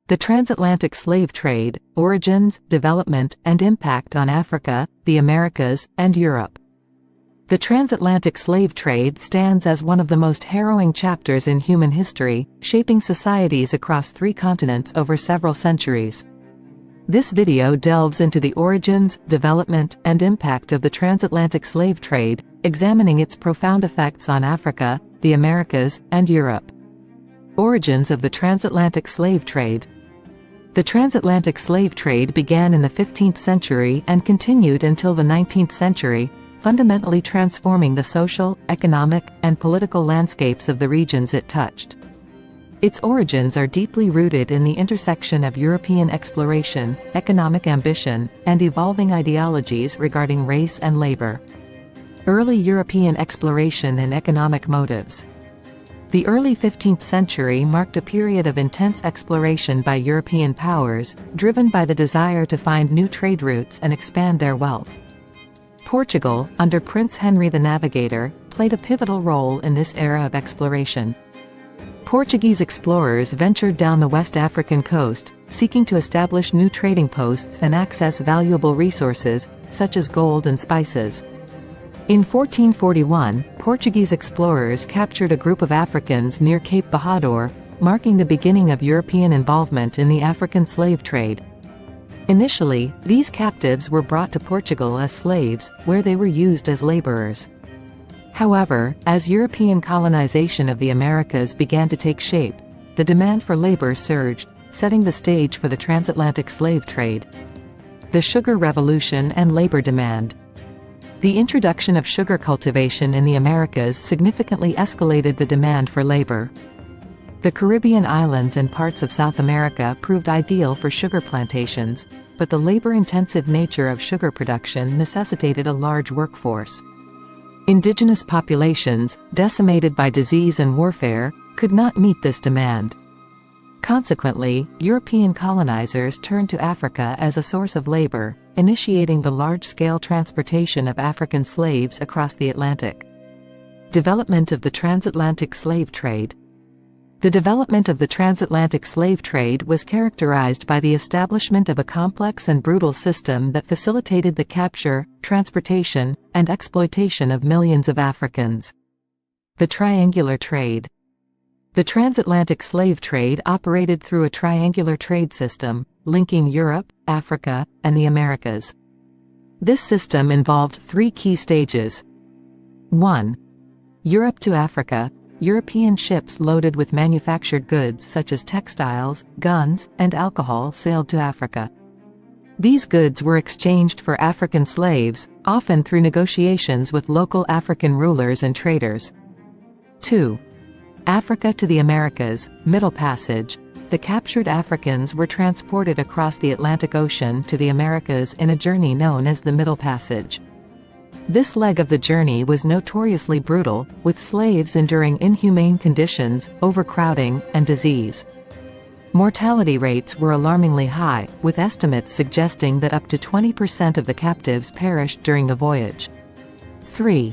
The transatlantic slave trade: origins, development, and impact on Africa, the Americas, and Europe. The transatlantic slave trade stands as one of the most harrowing chapters in human history, shaping societies across 3 continents over several centuries. This video delves into the origins, development, and impact of the transatlantic slave trade, examining its profound effects on Africa, the Americas, and Europe. Origins of the transatlantic slave trade. The transatlantic slave trade began in the 15th century and continued until the 19th century, fundamentally transforming the social, economic, and political landscapes of the regions it touched. Its origins are deeply rooted in the intersection of European exploration, economic ambition, and evolving ideologies regarding race and labor. Early European exploration and economic motives. The early 15th century marked a period of intense exploration by European powers, driven by the desire to find new trade routes and expand their wealth. Portugal, under Prince Henry the Navigator, played a pivotal role in this era of exploration. Portuguese explorers ventured down the West African coast, seeking to establish new trading posts and access valuable resources, such as gold and spices. In 1441, Portuguese explorers captured a group of Africans near Cape Bahadur, marking the beginning of European involvement in the African slave trade. Initially, these captives were brought to Portugal as slaves, where they were used as laborers. However, as European colonization of the Americas began to take shape, the demand for labor surged, setting the stage for the transatlantic slave trade. The Sugar Revolution and labor demand. The introduction of sugar cultivation in the Americas significantly escalated the demand for labor. The Caribbean islands and parts of South America proved ideal for sugar plantations, but the labor-intensive nature of sugar production necessitated a large workforce. Indigenous populations, decimated by disease and warfare, could not meet this demand. Consequently, European colonizers turned to Africa as a source of labor, initiating the large-scale transportation of African slaves across the Atlantic. Development of the transatlantic slave trade. The development of the transatlantic slave trade was characterized by the establishment of a complex and brutal system that facilitated the capture, transportation, and exploitation of millions of Africans. The triangular trade. The transatlantic slave trade operated through a triangular trade system, linking Europe, Africa, and the Americas. This system involved 3 key stages. 1. Europe to Africa. European ships loaded with manufactured goods such as textiles, guns, and alcohol sailed to Africa. These goods were exchanged for African slaves, often through negotiations with local African rulers and traders. 2. Africa to the Americas, Middle Passage. The captured Africans were transported across the Atlantic Ocean to the Americas in a journey known as the Middle Passage. This leg of the journey was notoriously brutal, with slaves enduring inhumane conditions, overcrowding, and disease. Mortality rates were alarmingly high, with estimates suggesting that up to 20% of the captives perished during the voyage. 3.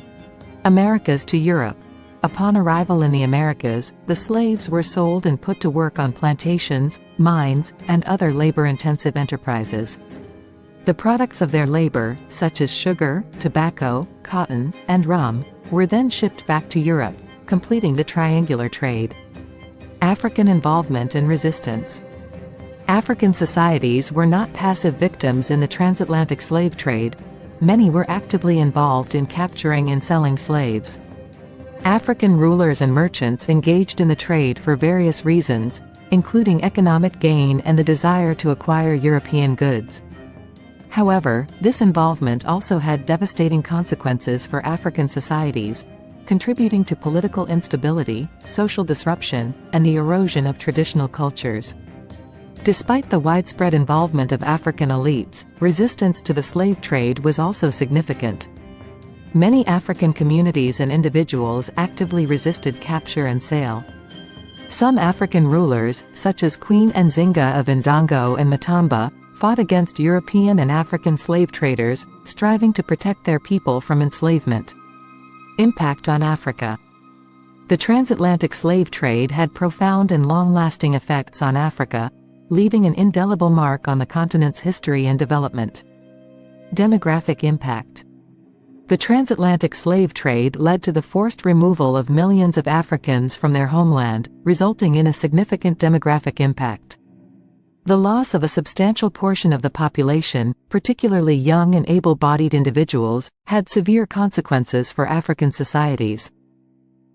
Americas to Europe. Upon arrival in the Americas, the slaves were sold and put to work on plantations, mines, and other labor-intensive enterprises. The products of their labor, such as sugar, tobacco, cotton, and rum, were then shipped back to Europe, completing the triangular trade. African involvement and resistance. African societies were not passive victims in the transatlantic slave trade. Many were actively involved in capturing and selling slaves. African rulers and merchants engaged in the trade for various reasons, including economic gain and the desire to acquire European goods. However, this involvement also had devastating consequences for African societies, contributing to political instability, social disruption, and the erosion of traditional cultures. Despite the widespread involvement of African elites, resistance to the slave trade was also significant. Many African communities and individuals actively resisted capture and sale. Some African rulers, such as Queen Nzinga of Ndongo and Matamba, fought against European and African slave traders, striving to protect their people from enslavement. Impact on Africa. The transatlantic slave trade had profound and long-lasting effects on Africa, leaving an indelible mark on the continent's history and development. Demographic impact. The transatlantic slave trade led to the forced removal of millions of Africans from their homeland, resulting in a significant demographic impact. The loss of a substantial portion of the population, particularly young and able-bodied individuals, had severe consequences for African societies.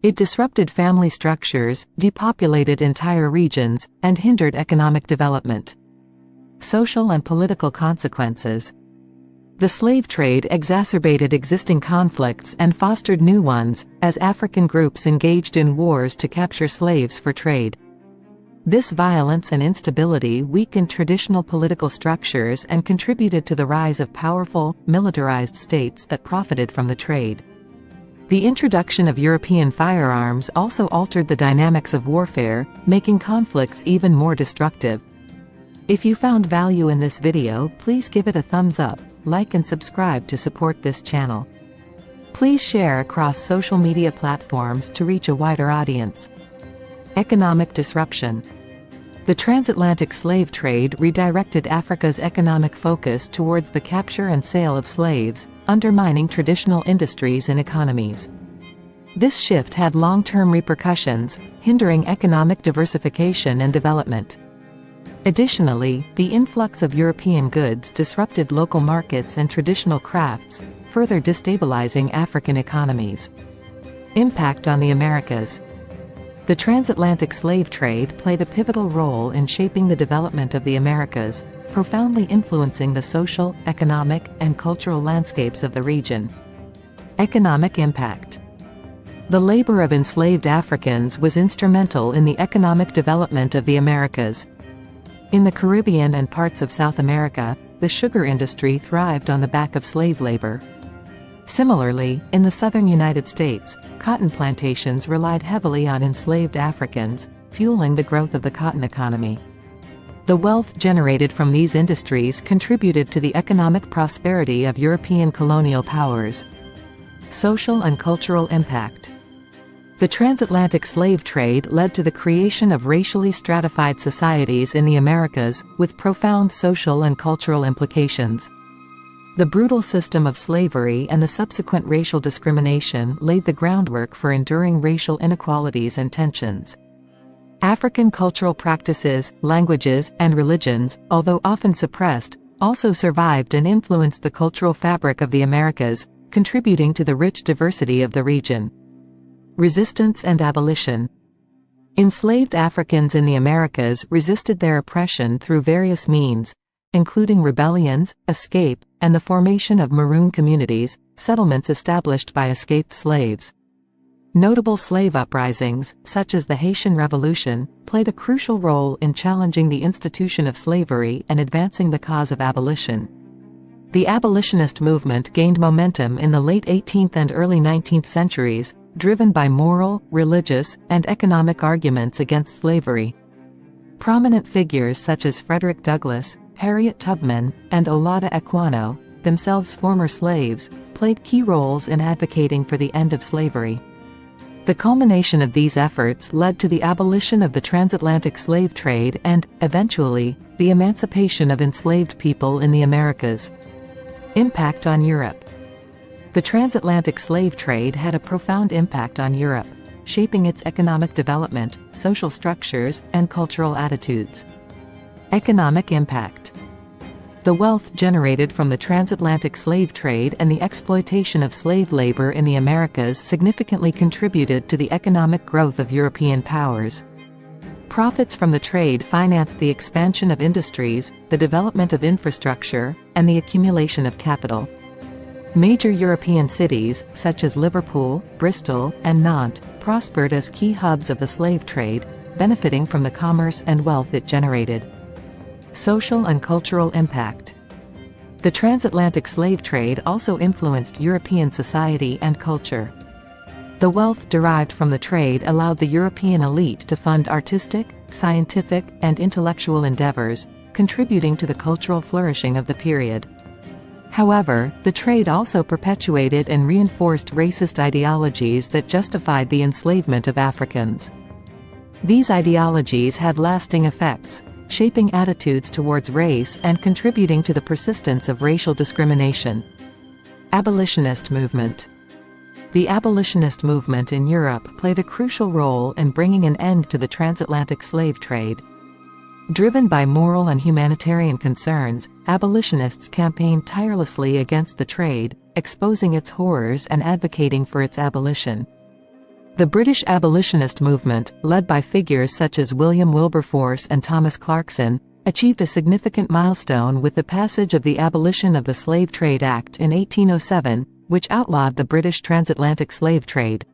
It disrupted family structures, depopulated entire regions, and hindered economic development. Social and political consequences. The slave trade exacerbated existing conflicts and fostered new ones, as African groups engaged in wars to capture slaves for trade. This violence and instability weakened traditional political structures and contributed to the rise of powerful, militarized states that profited from the trade. The introduction of European firearms also altered the dynamics of warfare, making conflicts even more destructive. If you found value in this video, please give it a thumbs up, like and subscribe to support this channel. Please share across social media platforms to reach a wider audience. Economic disruption. The transatlantic slave trade redirected Africa's economic focus towards the capture and sale of slaves, undermining traditional industries and economies. This shift had long-term repercussions, hindering economic diversification and development. Additionally, the influx of European goods disrupted local markets and traditional crafts, further destabilizing African economies. Impact on the Americas. The transatlantic slave trade played a pivotal role in shaping the development of the Americas, profoundly influencing the social, economic, and cultural landscapes of the region. Economic impact. The labor of enslaved Africans was instrumental in the economic development of the Americas. In the Caribbean and parts of South America, the sugar industry thrived on the back of slave labor. Similarly, in the southern United States, cotton plantations relied heavily on enslaved Africans, fueling the growth of the cotton economy. The wealth generated from these industries contributed to the economic prosperity of European colonial powers. Social and cultural impact. The transatlantic slave trade led to the creation of racially stratified societies in the Americas, with profound social and cultural implications. The brutal system of slavery and the subsequent racial discrimination laid the groundwork for enduring racial inequalities and tensions. African cultural practices, languages, and religions, although often suppressed, also survived and influenced the cultural fabric of the Americas, contributing to the rich diversity of the region. Resistance and abolition. Enslaved Africans in the Americas resisted their oppression through various means, including rebellions, escape, and the formation of maroon communities, settlements established by escaped slaves. Notable slave uprisings, such as the Haitian Revolution, played a crucial role in challenging the institution of slavery and advancing the cause of abolition. The abolitionist movement gained momentum in the late 18th and early 19th centuries, driven by moral, religious, and economic arguments against slavery. Prominent figures such as Frederick Douglass, Harriet Tubman, and Olaudah Equiano, themselves former slaves, played key roles in advocating for the end of slavery. The culmination of these efforts led to the abolition of the transatlantic slave trade and, eventually, the emancipation of enslaved people in the Americas. Impact on Europe. The transatlantic slave trade had a profound impact on Europe, shaping its economic development, social structures, and cultural attitudes. Economic impact. The wealth generated from the transatlantic slave trade and the exploitation of slave labor in the Americas significantly contributed to the economic growth of European powers. Profits from the trade financed the expansion of industries, the development of infrastructure, and the accumulation of capital. Major European cities, such as Liverpool, Bristol, and Nantes, prospered as key hubs of the slave trade, benefiting from the commerce and wealth it generated. Social and cultural impact. The transatlantic slave trade also influenced European society and culture. The wealth derived from the trade allowed the European elite to fund artistic, scientific, and intellectual endeavors, contributing to the cultural flourishing of the period. However, the trade also perpetuated and reinforced racist ideologies that justified the enslavement of Africans. These ideologies had lasting effects, shaping attitudes towards race and contributing to the persistence of racial discrimination. Abolitionist movement. The abolitionist movement in Europe played a crucial role in bringing an end to the transatlantic slave trade. Driven by moral and humanitarian concerns, abolitionists campaigned tirelessly against the trade, exposing its horrors and advocating for its abolition. The British abolitionist movement, led by figures such as William Wilberforce and Thomas Clarkson, achieved a significant milestone with the passage of the Abolition of the Slave Trade Act in 1807, which outlawed the British transatlantic slave trade.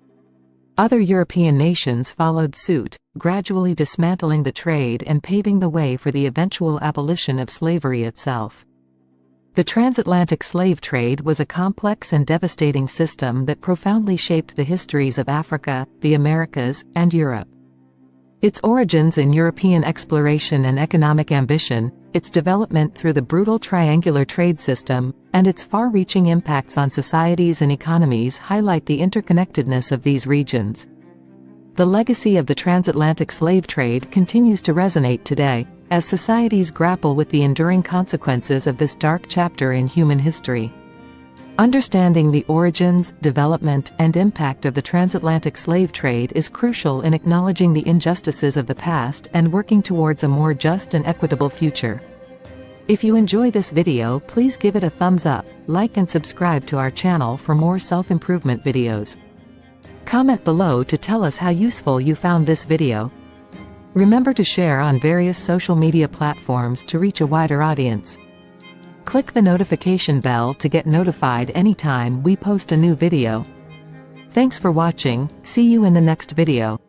Other European nations followed suit, gradually dismantling the trade and paving the way for the eventual abolition of slavery itself. The transatlantic slave trade was a complex and devastating system that profoundly shaped the histories of Africa, the Americas, and Europe. Its origins in European exploration and economic ambition, its development through the brutal triangular trade system, and its far-reaching impacts on societies and economies highlight the interconnectedness of these regions. The legacy of the transatlantic slave trade continues to resonate today, as societies grapple with the enduring consequences of this dark chapter in human history. Understanding the origins, development, and impact of the transatlantic slave trade is crucial in acknowledging the injustices of the past and working towards a more just and equitable future. If you enjoy this video, please give it a thumbs up, like and subscribe to our channel for more self-improvement videos. Comment below to tell us how useful you found this video. Remember to share on various social media platforms to reach a wider audience. Click the notification bell to get notified anytime we post a new video. Thanks for watching, see you in the next video.